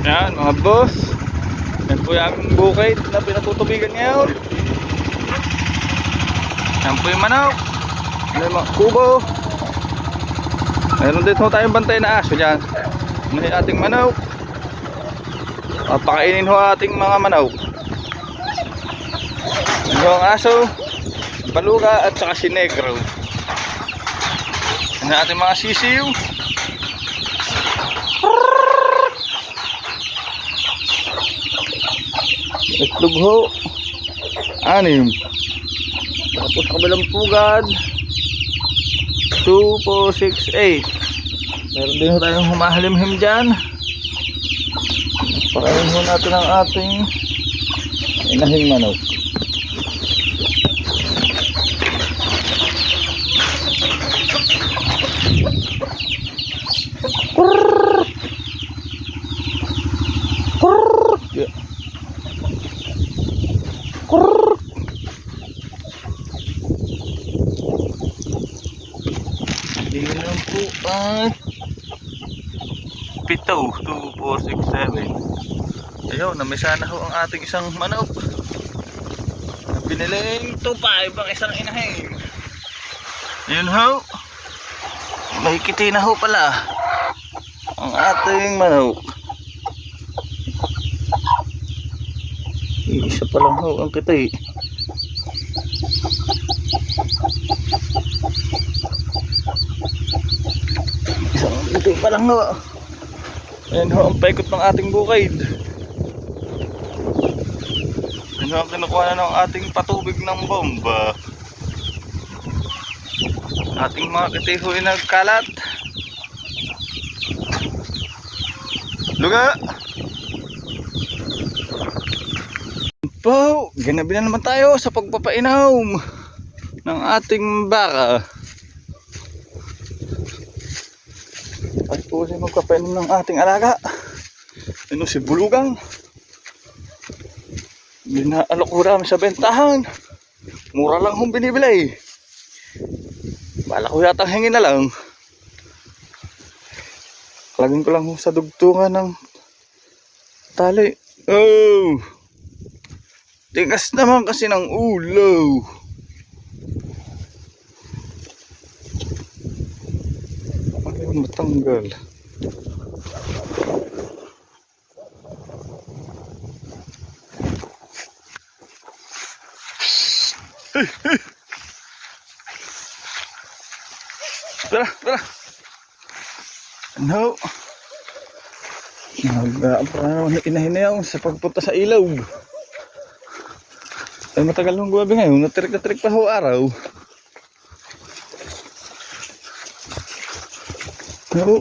Yan mga boss, yan po yung aming bukid na pinatutubigan ngayon. Yan po yung manok, yan yung mga kubo. Meron din po tayong bantay na aso dyan. Yan yung ating manok. Pakainin ho ating mga manok. Yan yung aso, baluga at saka si negro. Yan yung ating mga sisiw. Itlog ho 6. Tapos kabilang pugad 2, 4, 6, 8. Meron din ho tayong humahalimhim dyan. Pakainin ho natin ang ating inahing manok. Ilan po ay 7, 2, 4, 6, 7. Ayun, namisa na ho ang ating isang manok. Biniling 2.5 ang isang inahin. Ayun ho, may kiti na ho pala ang ating manok. Isa pa lang ho ang kiti. Isang kiti pa lang ho. Ayan ho ang paikot ng ating bukid. Ayan ho ang kinukuha na ng ating patubig ng bomba. Ating mga kiti ho ay nagkalat. Luga! Po, ganabi na naman tayo sa pagpapainom ng ating baka. At po siya magpapainom ng ating alaga. Ano si Bulugang. Binaalok ko namin sa bentahan. Mura lang hong binibili. Bala ko yata hingin na lang. Lagyan ko lang sa dugtungan ng tali. Oh! Tigas naman kasi ng ulo. Ayaw matanggal. Tara, tara. No. Nag-aapra na inahin sa pagpunta sa ilog. Ay matagal nung gabi ngayon, natirik pa ho araw. No.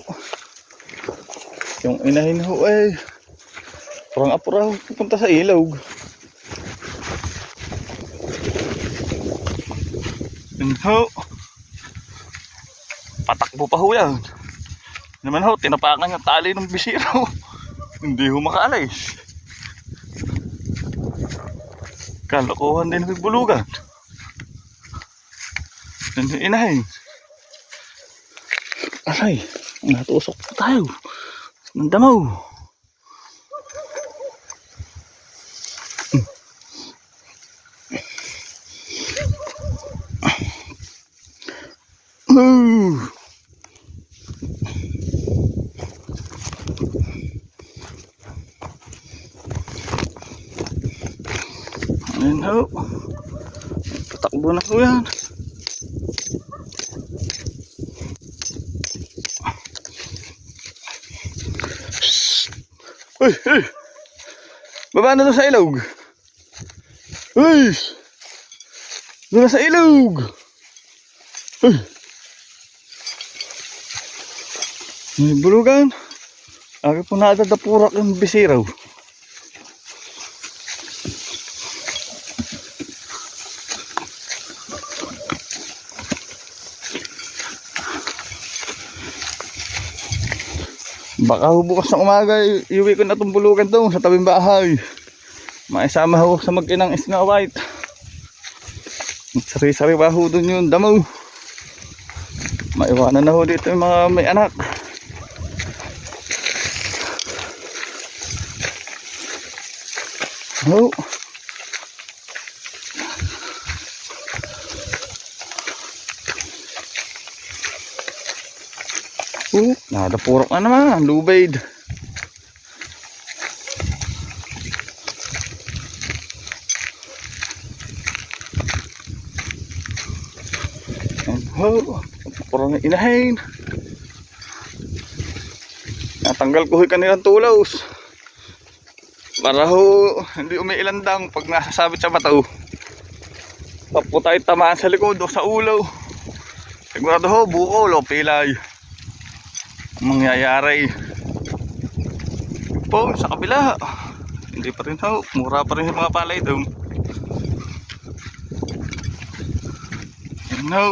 Yung inahin ho ay parang apura ho pupunta sa ilog. Yun ho. Patakbo pa ho yan. Naman ho, tinapakan yung tali ng bisiro. Hindi ho makaalis. Kalokohan din ng bulugan. Inahin. Aray, natusok po tayo ng damaw. Ayan ho. Patakbo na ho yan. Uy, uy. Baba na doon sa ilog. Uy. Doon na sa ilog. Uy. May bulugan. Aga po na adadapurak yung bisiraw. Baka bukas ng umaga iuwi ko na itong bulugan doon sa tabing bahay. Maisama ho sa mag-inang Snow White. Sari-sari ba ho doon yung damaw. Maiwanan na ho dito yung mga may anak. Oh. Nadapurok na naman, lubaid. Oh, parang inahin. Natanggal ko yung kanilang tulaws para ho hindi umiilandang pag nasasabit sa mata. Papo tayo tamaan sa likod o sa ulo. Sigurado ho, bukol o pilay ang mangyayari. Po, sa kabila hindi pa rin ho, mura pa rin yung mga palay doon. Yan ho.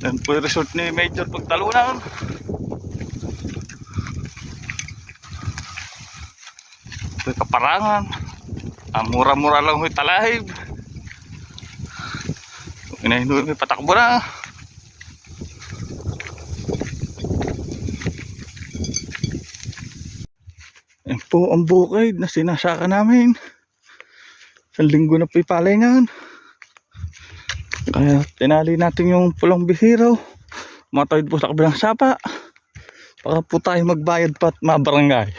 Yan po yung resort ni Major pagtalunan. Ito yung kaparangan. Mura-mura lang yung talahib. Inahinuin may patakbo na. Yan po ang bukid na sinasaka namin. Isang linggo na po yung palay ngayon. Kaya tinali natin yung pulang bihiraw. Matawid po sa kabilang sapa para po tayo magbayad pa at mabarangay.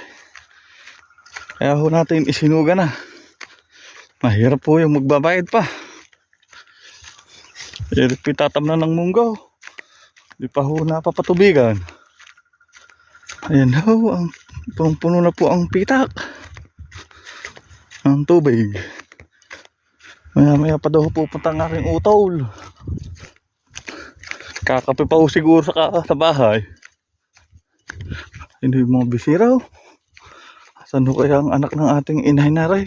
Kaya ho natin isinuga na. Mahirap po yung magbabayad pa. Hirap itatam na ng munggaw. Di pa ho napapatubigan. Ayan ho, ang punong-puno na po ang pitak ang tubig. Maya-maya pa daw pupunta ang aking utol. Kakape pa ho siguro sa bahay. Hindi yung mga bisiraw. Saan ho kaya ang anak ng ating inahin na rin?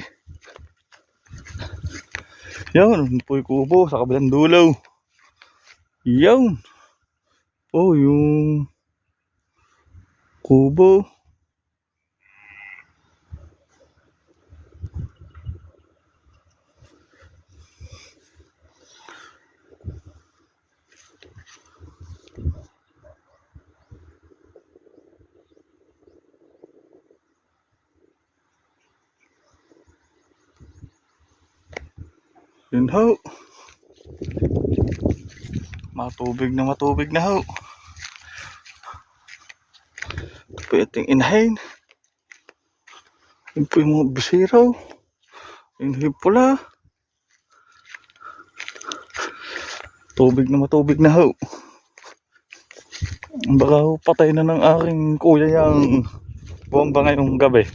Yan, po yung kubo sa kabilang dulo. Yan. Oh, yung kubo. Yun ho. Matubig na ho. Ito po yung inahin. Yun po yung mga bisiraw. Yun yung pula. Matubig na ho. Baka ho patay na ng aking kuya yung bomba ngayong gabi.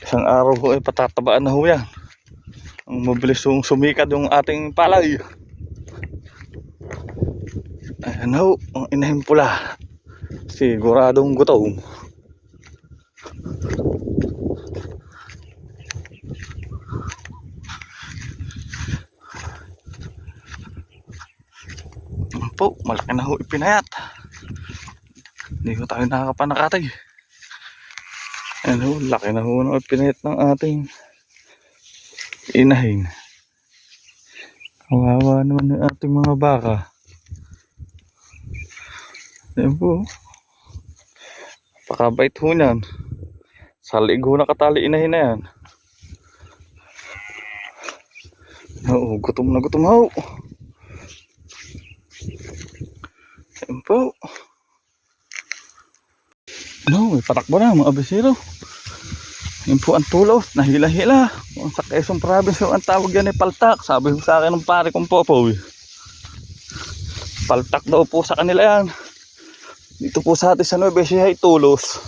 Isang araw ho ay patatabaan na ho yan. Ang mabilis yung sumikad yung ating palay. Ayan ho, ang inahin pula. Siguradong gutom. Ayan po, malaki na ho ipinayat. Hindi ho tayo nakakapanakatay. Ayan ho, laki na ho ng ipinayat ng ating inahin. Kawawa naman ng ating mga baka. Ayan po. Pakabait ho niyan. Sa liig ho nakatali inahin na yan. Oo, gutom na gutom ho. Ayan po. No, may patakbo na mga bisiro. Yan po ang tulos, nahila-hila. Sa Quezon Province ang tawag yan ay paltak. Sabi ko sa akin ng pare kong popo. Paltak daw po sa kanila yan. Dito po sa atin sa Nueva Ecija ay tulos.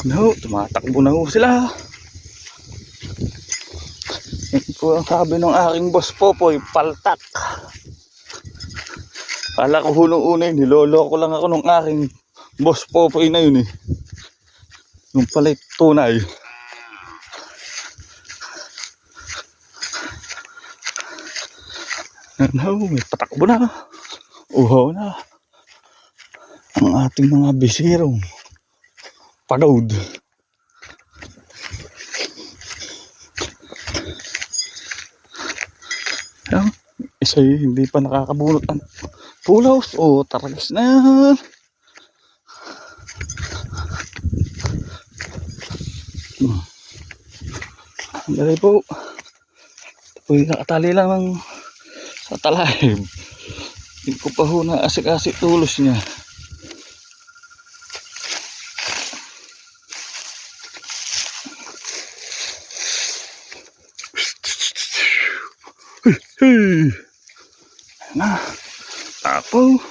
Ano, tumatakbo na ho sila. Yan po ang sabi ng aking boss Popoy, paltak. Kala ko hulong una yun, niloloko lang ako ng aking boss Popoy na yun eh. Yung pala tunay. Ano, may patakbo na. Uhaw na. Ang ating mga bisirong pagod. Isa'y hindi pa nakakabunot ang pulaws. O, taragis na yan. Dali po. Ito po yung nakatali lang ng sa talahib. Hindi ko pa ho na asik-asik tulos niya. Hey! Na, tapo.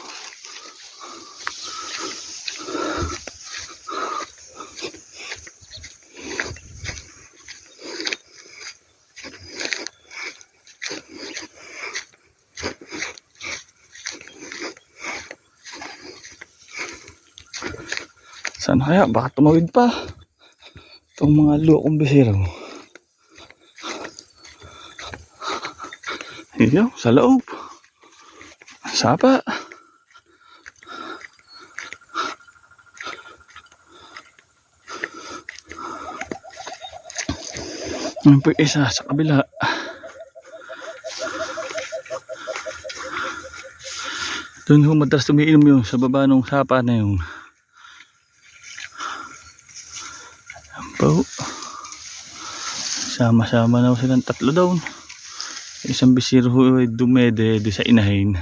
Saan kaya? Baka tumawid pa. Itong mga lukong bisiro. Iyo, sa loob. Sapa. Ano po isa sa kabila. Doon ho madalas tumiinom yun sa baba ng sapa na yun. Po. Sama-sama na silang tatlo daw. Isang bisiro ho ay dumede sa inahin.